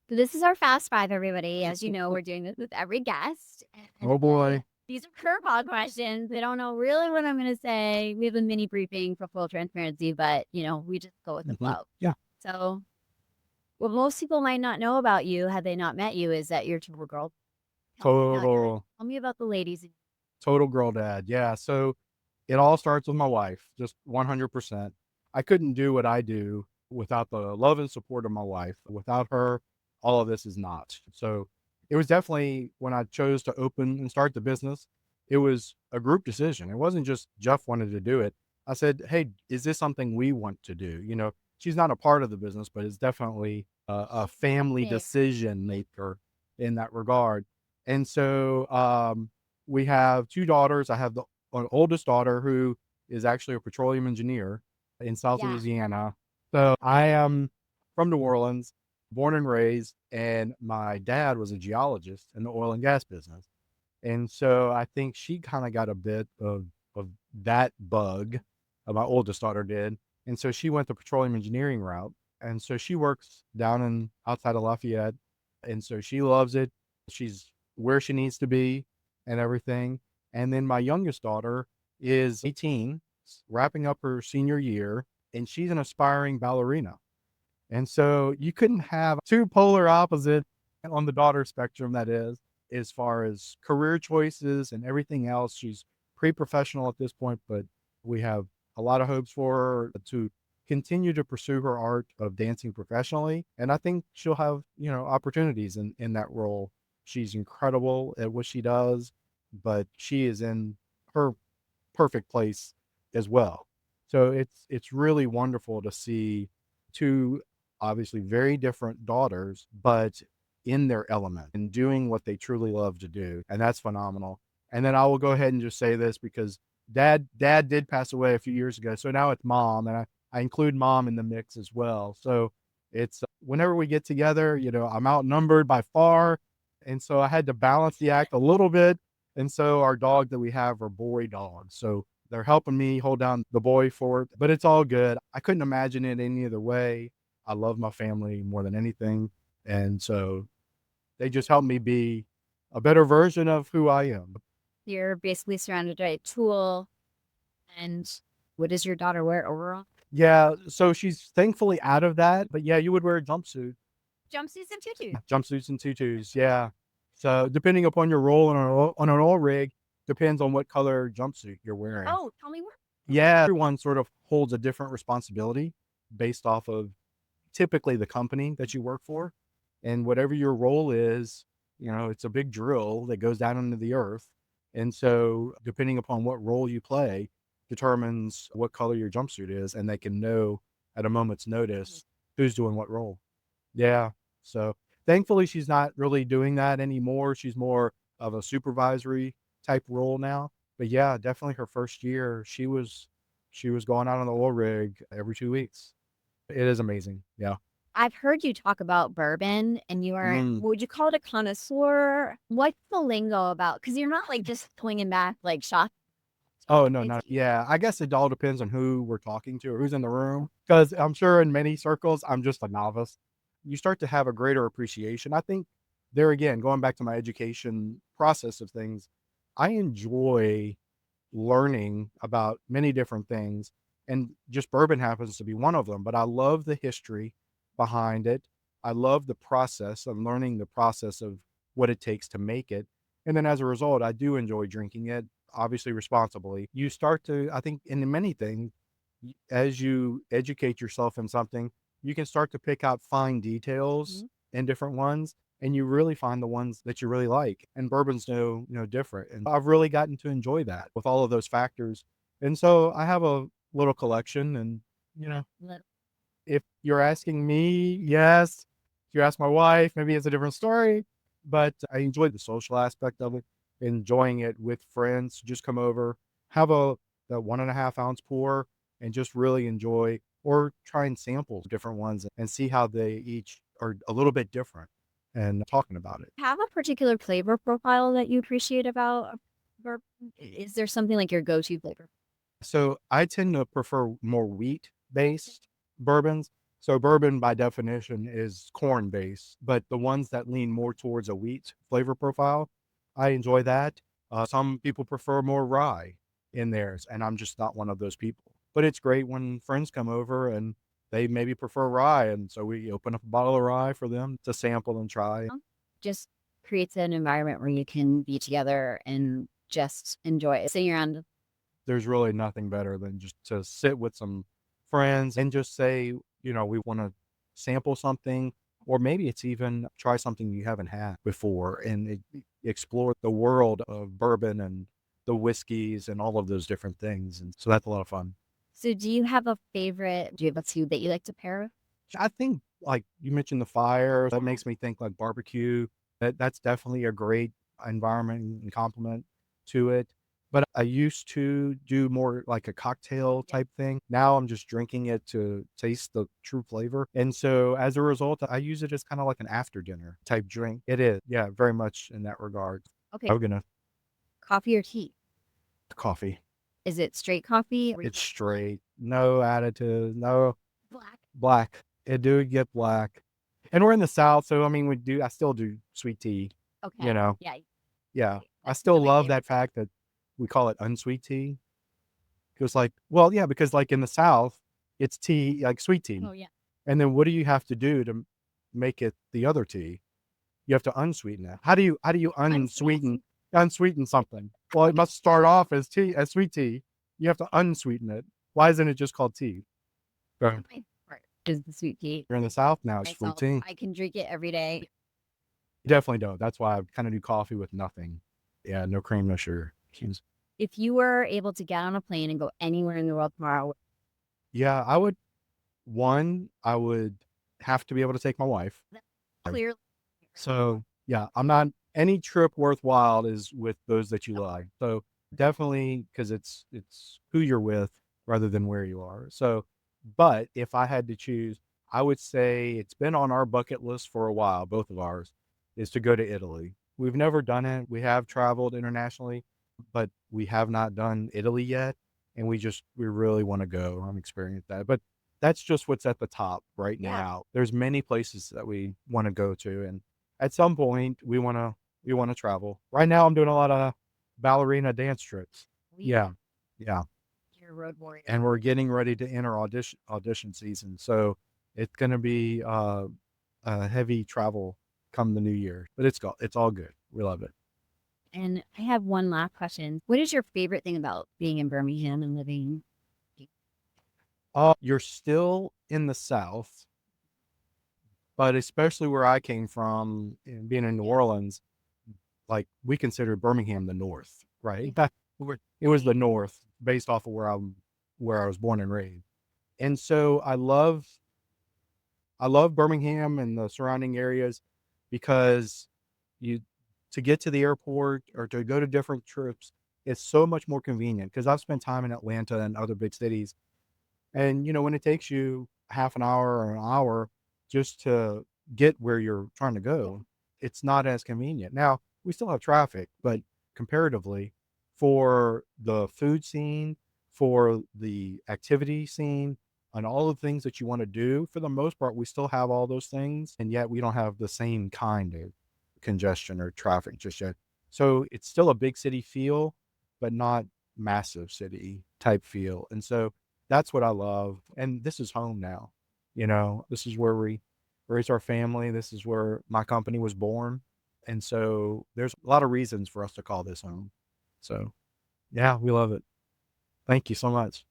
So this is our fast five, everybody. As you know, we're doing this with every guest. And Oh boy. these are curveball questions. They don't know really what I'm going to say. We have a mini briefing for full transparency, but we just go with the Mhm. flow. Yeah. So what most people might not know about you, had they not met you, is that you're a total girl. Total, Tell me about the ladies. total girl dad. Yeah. So it all starts with my wife, just 100%. I couldn't do what I do without the love and support of my wife. Without her, all of this is not. So it was definitely when I chose to open and start the business, it was a group decision. It wasn't just Jeff wanted to do it. I said, "Hey, is this something we want to do?" She's not a part of the business, but it's definitely a family Big. decision maker in that regard. And so we have two daughters. I have the an oldest daughter who is actually a petroleum engineer in South Yeah. Louisiana. So I am from New Orleans, born and raised, and my dad was a geologist in the oil and gas business. And so I think she kind of got a bit of that bug. My oldest daughter did. And so she went the petroleum engineering route. And so she works down in outside of Lafayette. And so she loves it. She's where she needs to be and everything. And then my youngest daughter is 18, wrapping up her senior year, and she's an aspiring ballerina. And so you couldn't have two polar opposites on the daughter spectrum, that is, as far as career choices and everything else. She's pre-professional at this point, but we have a lot of hopes for her to continue to pursue her art of dancing professionally. And I think she'll have, opportunities in that role. She's incredible at what she does, but she is in her perfect place as well. So it's really wonderful to see two obviously very different daughters, but in their element and doing what they truly love to do. And that's phenomenal. And then I will go ahead and just say this because dad did pass away a few years ago. So now it's mom, and I include mom in the mix as well. So it's whenever we get together, I'm outnumbered by far. And so I had to balance the act a little bit. And so our dog that we have are boy dogs. So they're helping me hold down the boy fort, but it's all good. I couldn't imagine it any other way. I love my family more than anything. And so they just help me be a better version of who I am. You're basically surrounded by a tool. And what does your daughter wear overall? Yeah. So she's thankfully out of that. But yeah, you would wear a jumpsuit, Jumpsuits and tutus. jumpsuits and tutus. Yeah. So depending upon your role on an oil rig, depends on what color jumpsuit you're wearing. Oh, tell me what. Yeah. Everyone sort of holds a different responsibility based off of typically the company that you work for. And whatever your role is, it's a big drill that goes down into the earth. And so, depending upon what role you play, determines what color your jumpsuit is, and they can know at a moment's notice who's doing what role. Yeah. So, thankfully, she's not really doing that anymore. She's more of a supervisory type role now. But yeah, definitely her first year, she was going out on the oil rig every 2 weeks. It is amazing. Yeah. I've heard you talk about bourbon and you are, Mm. would you call it a connoisseur? What's the lingo about? Because you're not like just swinging back like shots. Oh, no, It's not yeah, I guess it all depends on who we're talking to or who's in the room. Because 'cause I'm sure in many circles, I'm just a novice. You start to have a greater appreciation. I think there again, going back to my education process of things, I enjoy learning about many different things, and just bourbon happens to be one of them, but I love the history behind it. I love the process. I'm learning the process of what it takes to make it, and then as a result, I do enjoy drinking it, obviously responsibly. You start to I think in many things, as you educate yourself in something, you can start to pick out fine details Mhm. in different ones, and you really find the ones that you really like. And bourbon's no different. And I've really gotten to enjoy that with all of those factors. And so I have a little collection, and you know, Lit- if you're asking me, yes. If you ask my wife, maybe it's a different story. But I enjoy the social aspect of it, enjoying it with friends. Just come over, have the 1.5 ounce pour, and just really enjoy or try and sample different ones and see how they each are a little bit different and talking about it. Have a particular flavor profile that you appreciate about bourbon? Is there something like your go-to flavor? So I tend to prefer more wheat based bourbons. So bourbon by definition is corn based, but the ones that lean more towards a wheat flavor profile, I enjoy that. Some people prefer more rye in theirs, and I'm just not one of those people. But it's great when friends come over and they maybe prefer rye, and so we open up a bottle of rye for them to sample and try. Just creates an environment where you can be together and just enjoy it. Sitting around. There's really nothing better than just to sit with some friends and just say, we want to sample something, or maybe it's even try something you haven't had before and explore the world of bourbon and the whiskeys and all of those different things. And so that's a lot of fun. So do you have a favorite? Do you have a food that you like to pair with? I think, like you mentioned, the fire, that makes me think like barbecue. That's definitely a great environment and compliment to it. But I used to do more like a cocktail type thing. Now I'm just drinking it to taste the true flavor. And so as a result, I use it as kind of like an after dinner type drink. It is. Yeah, very much in that regard. Okay. I'm gonna Coffee or tea? coffee. Is it straight coffee? It's straight, no additives, no Black. black. It do get black. And we're in the South, so I mean, I still do sweet tea, Okay. you know? Yeah. Yeah. I That's still one of my love that favorites. fact that we call it unsweet tea. Because like, well, yeah, because like in the South, it's tea, like sweet tea. Oh yeah. And then what do you have to do to make it the other tea? You have to unsweeten it. How do you unsweeten something? Well, it must start off as sweet tea. You have to unsweeten it. Why isn't it just called tea? So, My favorite is the sweet tea. you're in the South now, it's sweet Myself, tea. I can drink it every day. You definitely don't. That's why I kind of do coffee with nothing. Yeah, no cream, no sugar. If you were able to get on a plane and go anywhere in the world tomorrow, Yeah, I would have to be able to take my wife. clearly, So yeah, I'm not any trip worthwhile is with those that you like. So definitely because it's who you're with rather than where you are. So, but if I had to choose, I would say it's been on our bucket list for a while, both of ours, is to go to Italy. We've never done it. We have traveled internationally, but we have not done Italy yet. And we really want to go and experience that. But that's just what's at the top right yeah. now. There's many places that we want to go to. And at some point we want to travel. Right now I'm doing a lot of ballerina dance trips. Yeah. Yeah. You're a road warrior. And we're getting ready to enter audition season. So it's going to be a heavy travel come the new year, but it's all good. We love it. And I have one last question. What is your favorite thing about being in Birmingham and living? You're still in the South, but especially where I came from and being in New Orleans, like we consider Birmingham the North, right? It was the North based off of where I was born and raised. And so I love Birmingham and the surrounding areas because you to get to the airport or to go to different trips, it's so much more convenient because I've spent time in Atlanta and other big cities. And when it takes you half an hour or an hour just to get where you're trying to go, it's not as convenient. Now, we still have traffic, but comparatively, for the food scene, for the activity scene, and all the things that you want to do, for the most part, we still have all those things, and yet we don't have the same kind of congestion or traffic just yet. So it's still a big city feel, but not massive city type feel. And so that's what I love. And this is home now. This is where we raised our family. This is where my company was born. And so there's a lot of reasons for us to call this home. So yeah, we love it. Thank you so much.